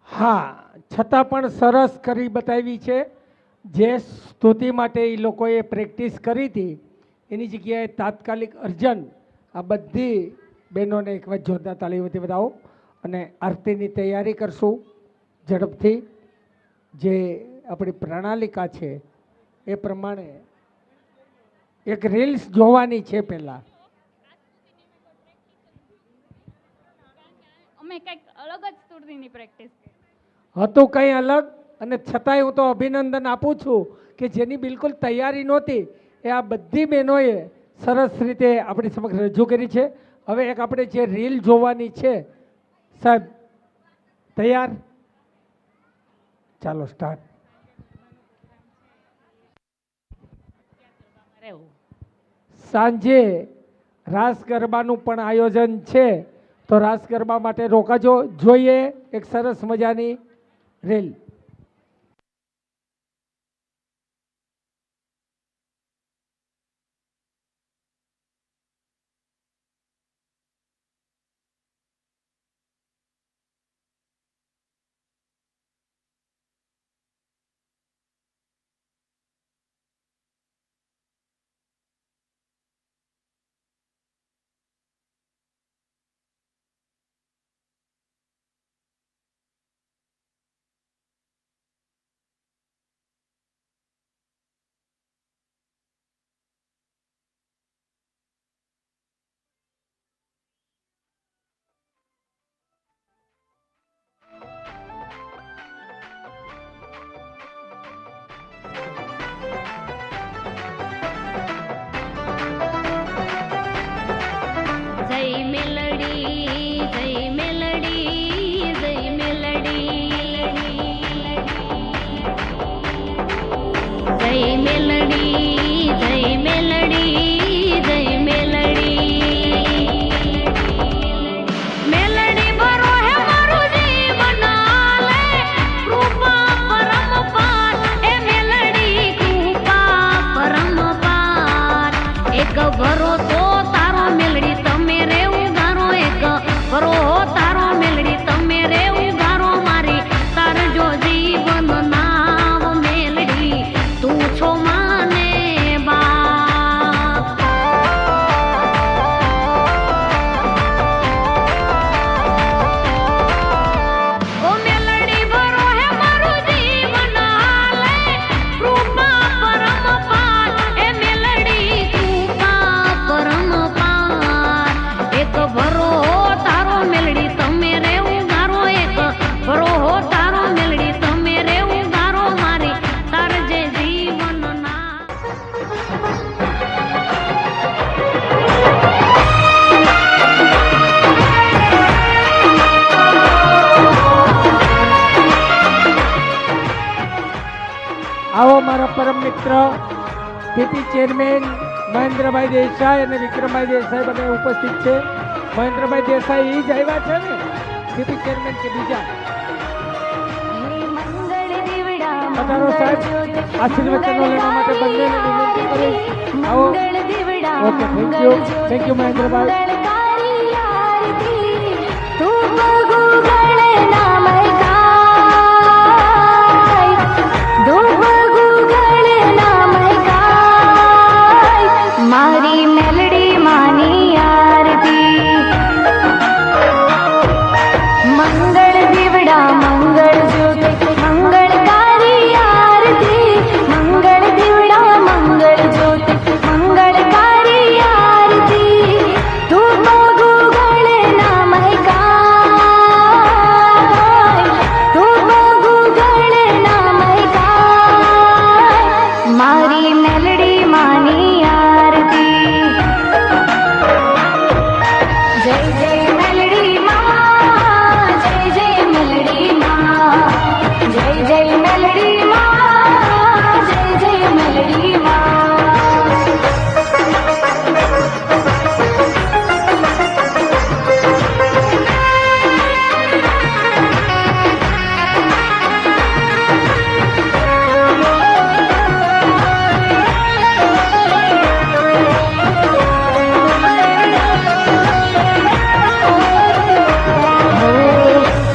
હા, છતાં પણ સરસ કરી બતાવી છે જે સ્તુતિ માટે એ લોકોએ પ્રેક્ટિસ કરી હતી એની જગ્યાએ તાત્કાલિક અર્જન્ટ આ બધી બહેનોને એક વખત જોરદાર તાળીઓથી બતાવો અને આરતીની તૈયારી કરશું ઝડપથી. જે આપણી પ્રણાલિકા છે એ પ્રમાણે એક રીલ્સ જોવાની છે પહેલાં. અમે કંઈક અલગ જ સ્તુતિની પ્રેક્ટિસ કરી. હતું કંઈ અલગ અને છતાંય હું તો અભિનંદન આપું છું કે જેની બિલકુલ તૈયારી નહોતી એ આ બધી બહેનોએ સરસ રીતે આપણી સમક્ષ રજૂ કરી છે. હવે એક આપણે જે રીલ જોવાની છે સાહેબ, તૈયાર? ચાલો સ્ટાર્ટ. સાંજે રાસ ગરબાનું પણ આયોજન છે તો રાસ ગરબા માટે રોકાજો. જોઈએ એક સરસ મજાની રીલ. આવો મારા પરમ મિત્ર પીપી ચેરમેન મહેન્દ્રભાઈ દેસાઈ અને વિક્રમભાઈ દેસાઈ બધા ઉપસ્થિત છે. મહેન્દ્રભાઈ દેસાઈ એ જ આવ્યા છે ને પીપી ચેરમેન કે બીજા? પધારો સાહેબ, આશીર્વચનો લેવા માટે બંનેને વિનંતી કરીશ. આવો. ઓકે, થેન્ક યુ મહેન્દ્રભાઈ. મારી મેલડી માની આરતી, મંગળ દીવડા મંગળ જ્યોત મંગળકારી આરતી, મંગળ દીવડા મંગળ જ્યોત મંગળકારી આરતી, ધૂપ ગુગળ નામય ગાય, ધૂપ ગુગળ નામય ગાય, મારી મેલડી માની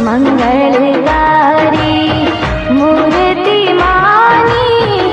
मंगलकारी मूर्ति मानी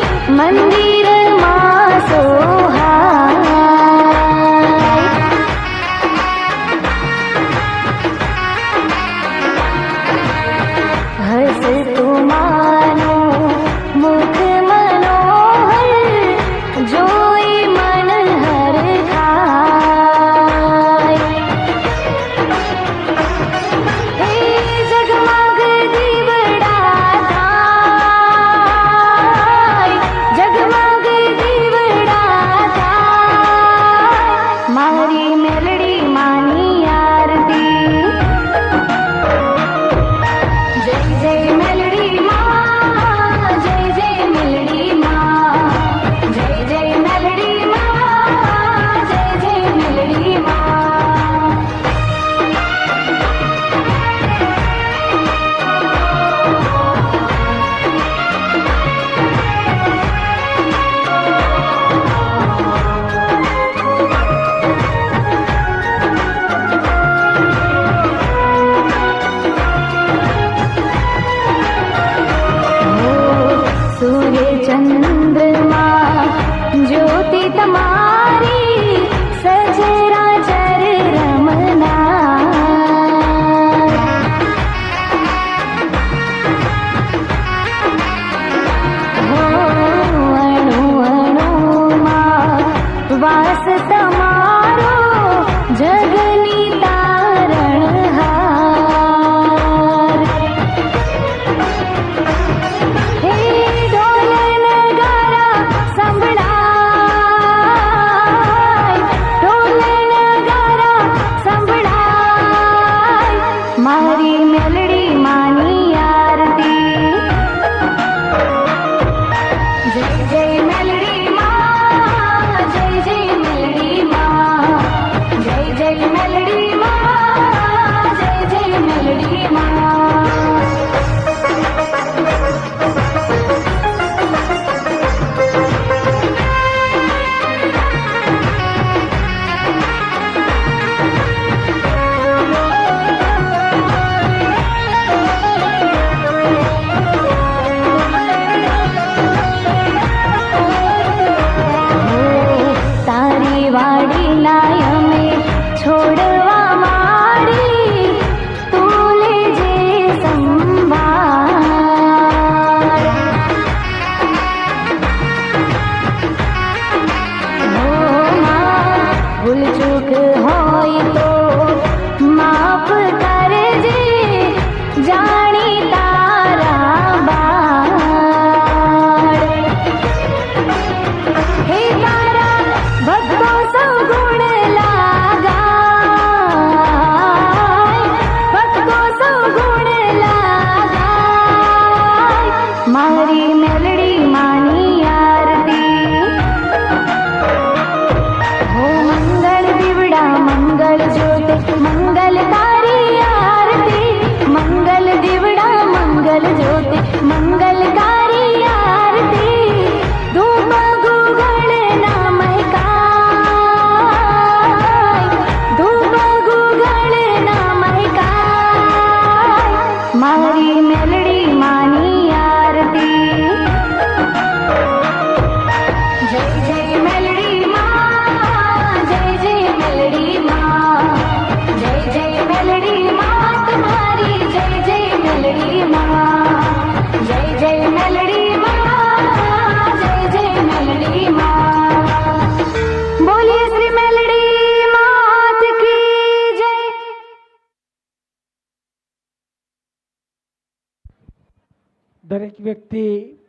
દરેક વ્યક્તિ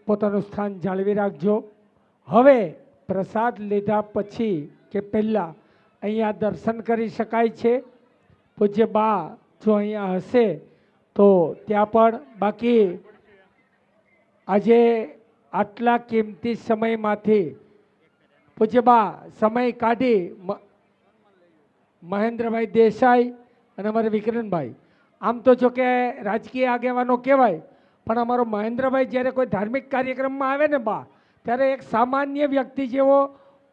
પોતાનું સ્થાન જાળવી રાખજો. હવે પ્રસાદ લીધા પછી કે પહેલાં અહીંયા દર્શન કરી શકાય છે. પૂજ્ય બા જો અહીંયા હશે તો ત્યાં પણ, બાકી આજે આટલા કિંમતી સમયમાંથી પૂજ્ય બા સમય કાઢી મહેન્દ્રભાઈ દેસાઈ અને અમારે વિક્રમભાઈ, આમ તો જો કે રાજકીય આગેવાનો કહેવાય, પણ અમારો મહેન્દ્રભાઈ જ્યારે કોઈ ધાર્મિક કાર્યક્રમમાં આવે ને બા, ત્યારે એક સામાન્ય વ્યક્તિ જેવો,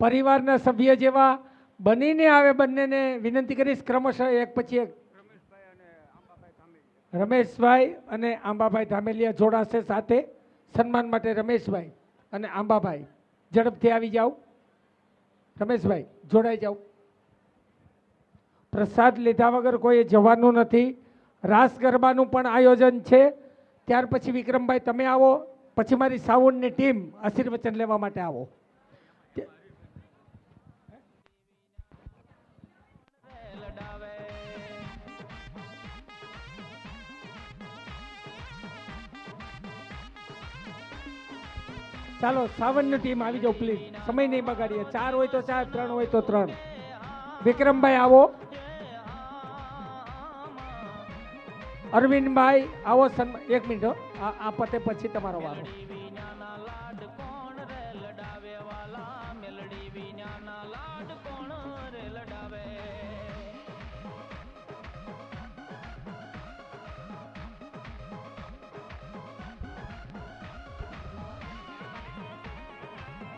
પરિવારના સભ્ય જેવા બનીને આવે. બંનેને વિનંતી કરીશ ક્રમશઃ એક પછી એક. રમેશભાઈ અને આંબાભાઈ ધામેલિયા જોડાશે સાથે સન્માન માટે. રમેશભાઈ અને આંબાભાઈ ઝડપથી આવી જાઓ. રમેશભાઈ જોડાઈ જાઓ. પ્રસાદ લીધા વગર કોઈ જવાનું નથી. રાસ ગરબાનું પણ આયોજન છે. ત્યાર પછી વિક્રમભાઈ તમે આવો, પછી મારી સાઉન્ડની ટીમ આશીર્વચન લેવા માટે આવો. ચાલો સાવનની ટીમ આવી જાઓ પ્લીઝ, સમય નહીં બગાડીએ. 4 હોય તો 4, 3 હોય તો 3. વિક્રમભાઈ આવો. અરવિંદભાઈ આવો. 1 મિનિટ, આ પતે પછી તમારો વારો.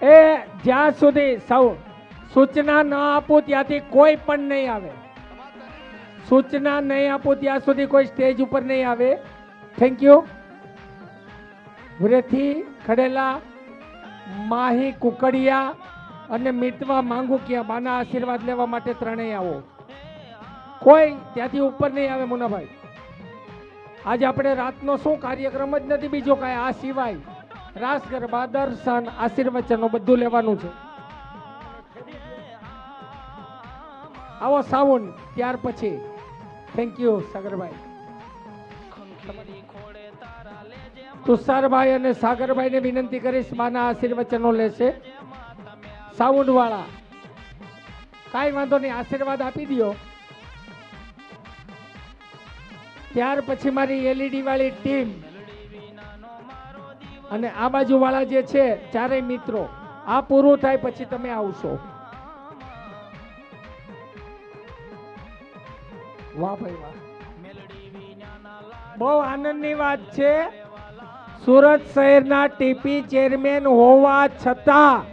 એ જ્યાં સુધી સૂચના ન આપું ત્યાંથી કોઈ પણ નહીં આવે. સૂચના નહીં આપું ત્યાં સુધી કોઈ સ્ટેજ ઉપર નહીં આવે. Thank you. વ્રેથી ખડેલા, માહી કુકડિયા અને મિતવા માંગુકિયા બાના આશીર્વાદ લેવા માટે ત્રણેય આવો. કોઈ ત્યાંથી ઉપર નહીં આવે. મુનાભાઈ આજે આપણે રાતનો શું કાર્યક્રમ જ નથી બીજો કાંઈ, આ સિવાય રાસ ગરબા, દર્શન, આશીર્વચનો બધું લેવાનું છે. આવો સાઉન્ડ ત્યાર પછી. થેન્ક યુ સાગરભાઈ. તુષારભાઈ અને સાગરભાઈને વિનંતી કરીશ, માના આશીર્વચનો લેશે. સાઉન્ડ વાળા કાંઈ વાંધો નહીં, આશીર્વાદ આપી દો. ત્યાર પછી મારી એલઈડી વાળી ટીમ અને આ બાજુ વાળા જે છે ચારેય મિત્રો, આ પૂરું થાય પછી તમે આવશો. વાહ ભાઈ વાહ, બહુ આનંદની વાત છે. સુરત શહેરના ટીપી ચેરમેન હોવા છતાં,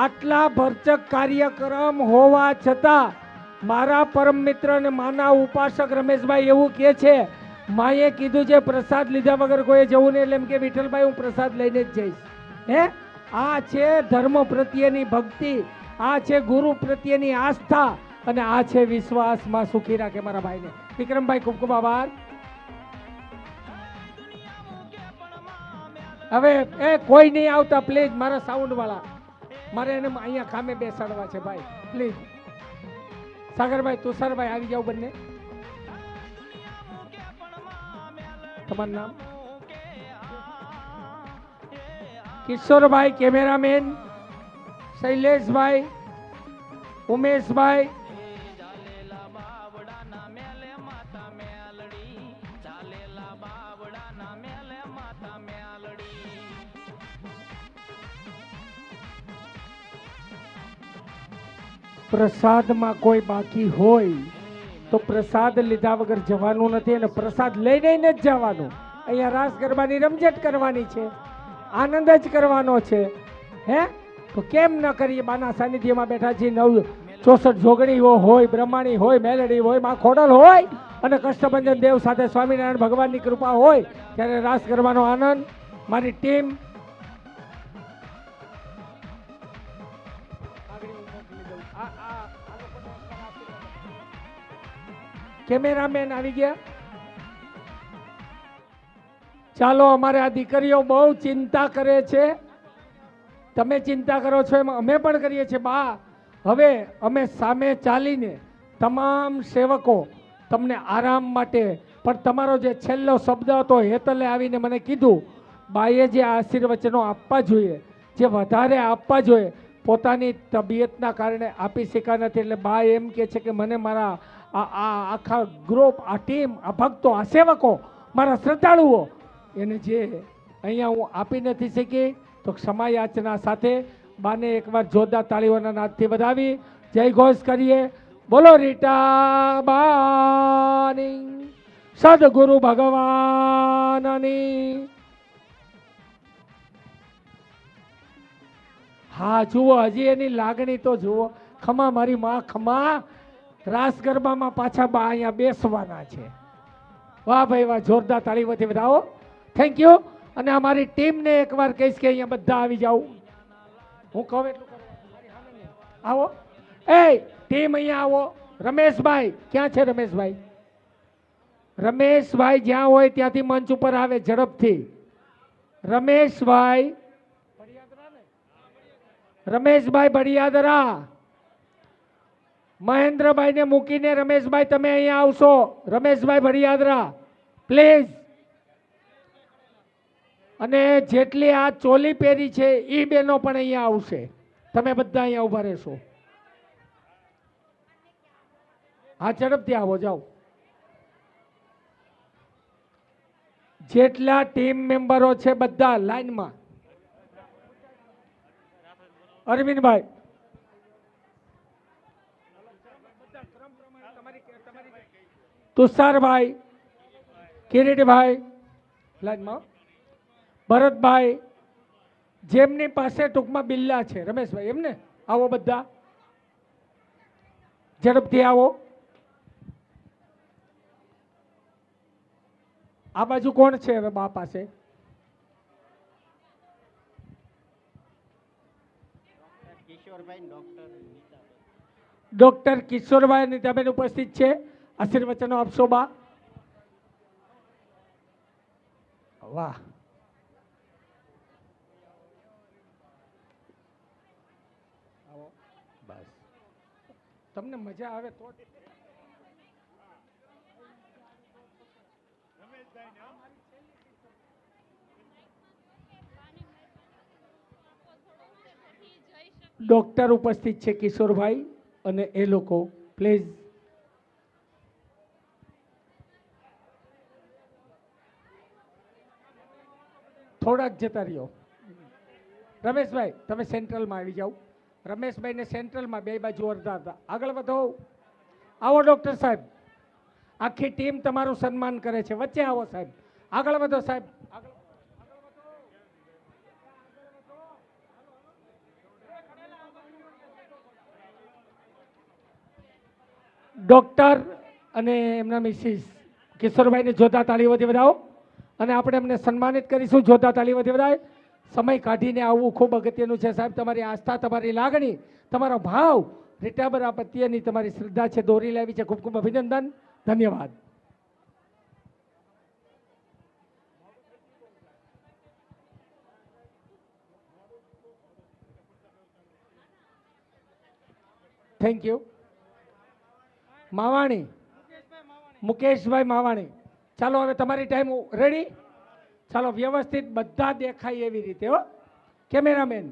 આટલા ભરચક કાર્યક્રમ હોવા છતાં મારા પરમ મિત્ર અને માના ઉપાસક રમેશભાઈ એવું કહે છે, માએ કીધું છે પ્રસાદ લીધા વગર કોઈ જવું નહીં. એટલે એમ કે વિઠ્ઠલભાઈ હું પ્રસાદ લઈને જ જઈશ. હે, આ છે ધર્મ પ્રત્યેની ભક્તિ, આ છે ગુરુ પ્રત્યેની આસ્થા, અને આ છે વિશ્વાસમાં સુખી રાખે મારા ભાઈને. વિક્રમભાઈ ખૂબ ખૂબ આભાર. હવે એ કોઈ નહીં આવતા પ્લીઝ, મારા સાઉન્ડ વાળા, મારે એને અહીંયા ખામે બેસાડવા છે ભાઈ, પ્લીઝ. સાગરભાઈ, તુષારભાઈ આવી જાઓ બંને. તમારું નામ? કિશોરભાઈ કેમેરામેન, શૈલેષભાઈ, ઉમેશભાઈ, પ્રસાદમાં કોઈ બાકી હોય તો પ્રસાદ લીધા વગર જવાનું નથી, અને પ્રસાદ લઈને જ જવાનું. અહીંયા રાસ ગરબાની રમઝટ કરવાની છે, આનંદ જ કરવાનો છે. હે, તો કેમ ન કરીએ? બાના સાનિધ્યમાં બેઠા છીએ. 964 જોગણીઓ હોય, બ્રહ્માણી હોય, મેલડી હોય, માં ખોડલ હોય, અને કષ્ટભંજન દેવ સાથે સ્વામિનારાયણ ભગવાનની કૃપા હોય, ત્યારે રાસ ગરબાનો આનંદ. મારી ટીમ કેમેરામેન આવી ગયા. ચાલો, અમારે આ દીકરીઓ બહુ ચિંતા કરે છે. તમે ચિંતા કરો છો એમ અમે પણ કરીએ છીએ બા. હવે અમે સામે ચાલીને તમામ સેવકો તમને આરામ માટે, પણ તમારો જે છેલ્લો શબ્દ હતો હેતલે આવીને મને કીધું બાએ જે આશીર્વચનો આપવા જોઈએ, જે વધારે આપવા જોઈએ, પોતાની તબિયતના કારણે આપી શક્યા નથી. એટલે બા એમ કહે છે કે મને મારા આ આખા ગ્રુપ, આ ટીમ, આ ભક્તો, આ સેવકો, મારા શ્રદ્ધાળુઓ એને જે અહીંયા હું આપી નથી શકી, તો ક્ષમા યાચના સાથે બાને એકવાર જોરદાર તાળીઓના નાદથી વધાવી જય ઘોષ કરીએ. બોલો રીટા બાની, સદગુરુ ભગવાનની. હા જુઓ, હજી એની લાગણી તો જુઓ. ખમા મારી માં, ખમા. રાસ ગરબામાં પાછા બા અહીંયા બેસવાના છે. વાહ ભાઈ વાહ, જોરદાર તાળીઓથી વધાવો. Thank you. અને અમારી ટીમને એકવાર કહીશ કે અહીંયા બધા આવી જાઓ. હું કહું એટલું કરવાનું. આવો એ ટીમ, અહીંયા આવો. રમેશભાઈ ક્યાં છે? રમેશભાઈ, રમેશભાઈ જ્યાં હોય ત્યાંથી મંચ ઉપર આવે ઝડપથી. રમેશભાઈ, રમેશભાઈ બળિયાદરા. મહેન્દ્રભાઈને મૂકીને રમેશભાઈ તમે અહીંયા આવશો. રમેશભાઈ બળિયાદરા પ્લીઝ. અને જેટલી આ ચોલી પહેરી છે એ બેનો પણ અહીંયા આવશે. તમે બધા અહીંયા ઉભા રહેશો. હા ઝડપથી આવો, જાઓ. જેટલા ટીમ મેમ્બરો છે બધા લાઈનમાં. અરવિંદભાઈ, તુષારભાઈ, કિરીટભાઈ લાઈનમાં. ભરતભાઈ, જેમની પાસે ટૂંકમાં બિલ્લા છે, રમેશભાઈ એમને આવો બધા ઝડપથી આવો. આ બાજુ કોણ છે હવે બા પાસે? ડોક્ટર કિશોરભાઈ નીતાબેન ઉપસ્થિત છે. આશીર્વચનો આપશો બા. વાહ, બસ તમને મજા આવે તો. ડોક્ટર ઉપસ્થિત છે કિશોરભાઈ અને એ લોકો પ્લીઝ. થોડાક જતા રહ્યો. રમેશભાઈ તમે સેન્ટ્રલમાં આવી જાઓ. રમેશભાઈને સેન્ટ્રલમાં, બે બાજુ અડધા હતા. આગળ વધો. આવો ડોક્ટર સાહેબ, આખી ટીમ તમારું સન્માન કરે છે. વચ્ચે આવો સાહેબ. આગળ વધો સાહેબ. ડોક્ટર અને એમના મિસિસ કિશોરભાઈને જોતા તાળીઓથી વધાવો. અને આપણે એમને સન્માનિત કરીશું. જોતા તાળીઓથી વધાય. સમય કાઢીને આવવું ખૂબ અગત્યનું છે સાહેબ. તમારી આસ્થા, તમારી લાગણી, તમારો ભાવ, રીટાબરા પ્રત્યેની તમારી શ્રદ્ધા છે, દોરી લાવી છે. ખૂબ ખૂબ અભિનંદન, ધન્યવાદ. Thank you. માવાણી, મુકેશભાઈ માવાણી, ચાલો હવે તમારી ટાઈમ રેડી. ચાલો વ્યવસ્થિત બધા દેખાય એવી રીતે હો. કેમેરામેન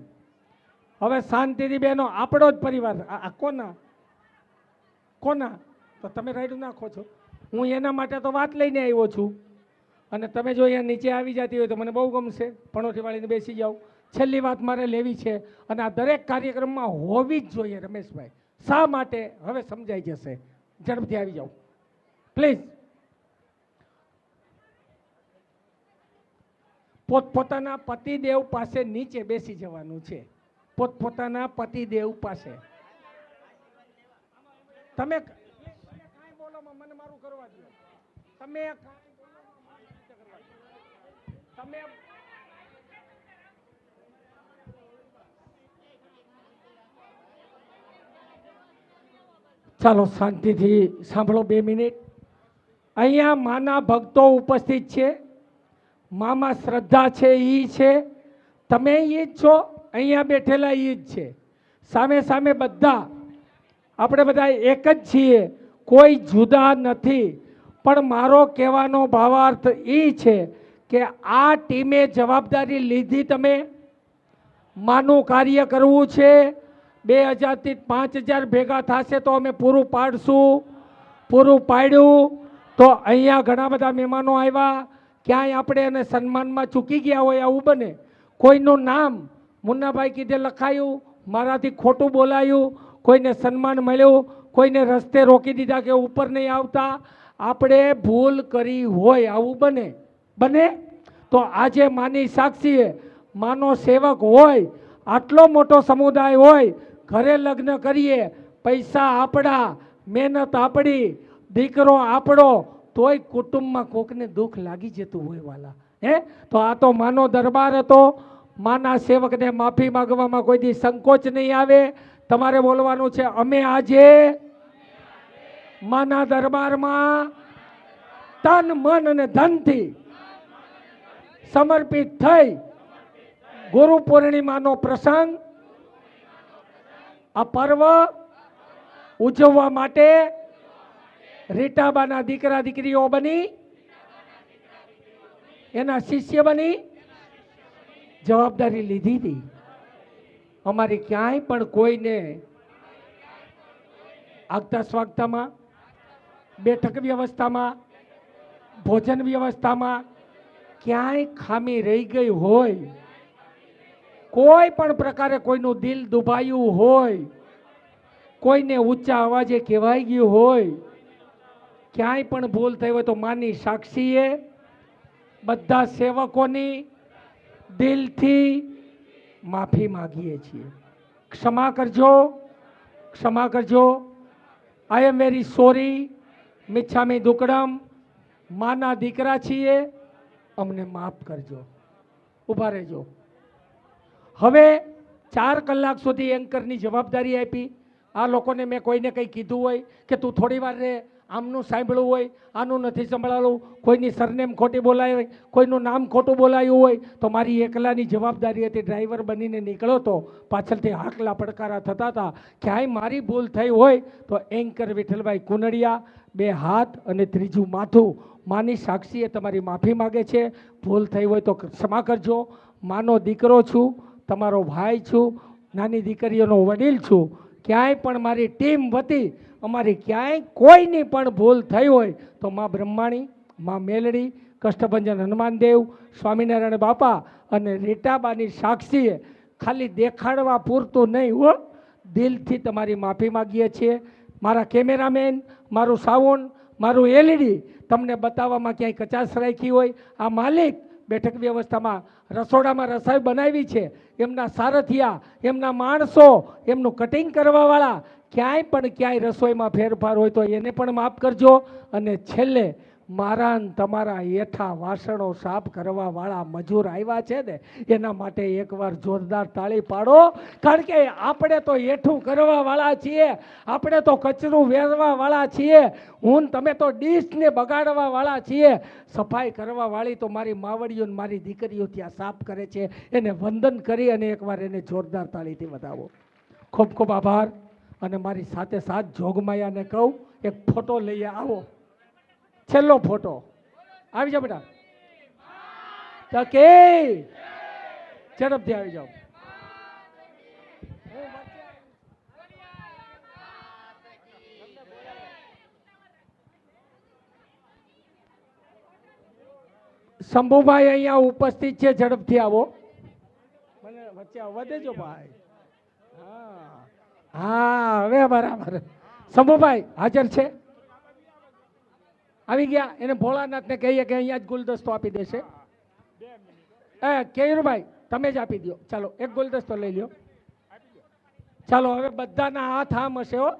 હવે શાંતિથી બેનો, આપણો જ પરિવાર. આ કોના કોના તો તમે રાઈડ નાખો છો. હું એના માટે તો વાત લઈને આવ્યો છું. અને તમે જો અહીંયા નીચે આવી જતી હોય તો મને બહુ ગમશે. પણોઠી વાળીને બેસી જાઓ. છેલ્લી વાત મારે લેવી છે અને આ દરેક કાર્યક્રમમાં હોવી જ જોઈએ. રમેશભાઈ શા માટે હવે સમજાઈ જશે. ઝડપથી આવી જાઓ પ્લીઝ. પોતપોતાના પતિદેવ પાસે નીચે બેસી જવાનું છે. પોતપોતાના પતિદેવ પાસે. તમે કાંઈ બોલો, મને મારું કરવા દો. તમે તમે ચાલો શાંતિથી સાંભળો 2 મિનિટ. અહીંયા માના ભક્તો ઉપસ્થિત છે. મામાં શ્રદ્ધા છે એ છે. તમે એ જ છો. અહીંયા બેઠેલા એ જ છે. સામે સામે બધા આપણે બધા એક જ છીએ, કોઈ જુદા નથી. પણ મારો કહેવાનો ભાવાર્થ એ છે કે આ ટીમે જવાબદારી લીધી, તમે માનું કાર્ય કરવું છે, 2000 થી 5000 ભેગા થશે તો અમે પૂરું પાડશું, પૂરું પાડ્યું તો અહીંયા ઘણા બધા મહેમાનો આવ્યા, ક્યાંય આપણે એને સન્માનમાં ચૂકી ગયા હોય આવું બને, કોઈનું નામ મુન્નાભાઈ કીધે લખાયું, મારાથી ખોટું બોલાયું, કોઈને સન્માન મળ્યું, કોઈને રસ્તે રોકી દીધા કે ઉપર નહીં આવતા, આપણે ભૂલ કરી હોય આવું બને બને તો આજે માની સાક્ષીએ માનો સેવક હોય, આટલો મોટો સમુદાય હોય, ઘરે લગ્ન કરીએ, પૈસા આપણા, મહેનત આપણી, દીકરો આપણો, તોય કુટુંબમાં કોકને દુઃખ લાગી જતું હોય વાલા, હે તો આ તો માનો દરબાર હતો, માના સેવકને માફી માંગવામાં કોઈ દી સંકોચ નહીં આવે, તમારે બોલવાનું છે અમે આજે માના દરબારમાં તન મન અને ધનથી સમર્પિત થઈ ગુરુ પૂર્ણિમાનો પ્રસંગ, આ પર્વ ઉજવવા માટે રીટાબાના દીકરા દીકરીઓ બની, એના શિષ્ય બની જવાબદારી લીધી હતી. અમારી ક્યાંય પણ કોઈને આગતા સ્વાગતામાં, બેઠક વ્યવસ્થામાં, ભોજન વ્યવસ્થામાં ક્યાંય ખામી રહી ગઈ હોય, કોઈ પણ પ્રકારે કોઈનું દિલ દુભાયું હોય, કોઈને ઊંચા અવાજે કહેવાઈ ગયું હોય, ક્યાંય પણ ભૂલ થઈ હોય તો માની સાક્ષીએ બધા સેવકોની દિલથી માફી માગીએ છીએ. ક્ષમા કરજો, ક્ષમા કરજો. આઈ એમ વેરી સોરી, મિચ્છામી દુક્કડમ. માના દીકરા છીએ, અમને માફ કરજો. ઊભા રહેજો. હવે 4 કલાક સુધી એન્કરની જવાબદારી આપી. આ લોકોને મેં કોઈને કંઈ કીધું હોય કે તું થોડી વાર રહે, આમનું સાંભળવું હોય, આનું નથી સંભળાવું, કોઈની સરનેમ ખોટી બોલાય હોય, કોઈનું નામ ખોટું બોલાયું હોય, તો મારી એકલાની જવાબદારી હતી. ડ્રાઈવર બનીને નીકળ્યો તો પાછળથી હાકલા પડકારા થતા હતા. ક્યાંય મારી ભૂલ થઈ હોય તો એન્કર વિઠ્ઠલભાઈ કુનડિયા 2 હાથ અને 3જું માથું માની સાક્ષીએ તમારી માફી માગે છે. ભૂલ થઈ હોય તો ક્ષમા કરજો. માનો દીકરો છું, તમારો ભાઈ છું, નાની દીકરીઓનો વડીલ છું. ક્યાંય પણ મારી ટીમ વતી અમારી ક્યાંય કોઈની પણ ભૂલ થઈ હોય તો માં બ્રહ્માણી, માં મેલડી, કષ્ટભંજન હનુમાનદેવ, સ્વામિનારાયણ બાપા અને રીટાબાની સાક્ષીએ ખાલી દેખાડવા પૂરતું નહીં હો, દિલથી તમારી માફી માગીએ છીએ. મારા કેમેરામેન, મારું સાઉન્ડ, મારું એલઈડી તમને બતાવવામાં ક્યાંય કચાશ રાખી હોય, આ માલિક બેઠક વ્યવસ્થામાં રસોડામાં રસોઈ બનાવી છે, એમના સારથિયા, એમના માણસો, એમનું કટિંગ કરવાવાળા, ક્યાંય પણ ક્યાંય રસોઈમાં ફેરફાર હોય તો એને પણ માફ કરજો. અને છેલ્લે મારા ને તમારા હેઠા વાસણો સાફ કરવાવાળા મજૂર આવ્યા છે ને, એના માટે એકવાર જોરદાર તાળી પાડો. કારણ કે આપણે તો હેઠું કરવાવાળા છીએ, આપણે તો કચરું વેરવાવાળા છીએ, હું તમે તો ડીશને બગાડવાવાળા છીએ. સફાઈ કરવાવાળી તો મારી માવડીઓ ને મારી દીકરીઓ ત્યાં સાફ કરે છે. એને વંદન કરી અને એકવાર એને જોરદાર તાળીથી વધાવો. ખૂબ ખૂબ આભાર. અને મારી સાથે સાથ જોગમાયાને કહું એક ફોટો લઈ આવો, છેલ્લો ફોટો આવી જાઓ બેટા, તકે ઝડપથી આવી જાઓ. શંભુભાઈ અહીંયા ઉપસ્થિત છે, ઝડપથી આવો. મને વચ્ચે આવવા દેજો ભાઈ. હા હવે બરાબર. શંભુભાઈ હાજર છે, આવી ગયા. એને ભોળાનાથને કહીએ કે અહીંયા જ ગુલદસ્તો આપી દેશે. કેયુરભાઈ તમે જ આપી દો. ચાલો એક ગુલદસ્તો લઈ લ્યો. ચાલો હવે બધાના હાથ આમ હશે હો.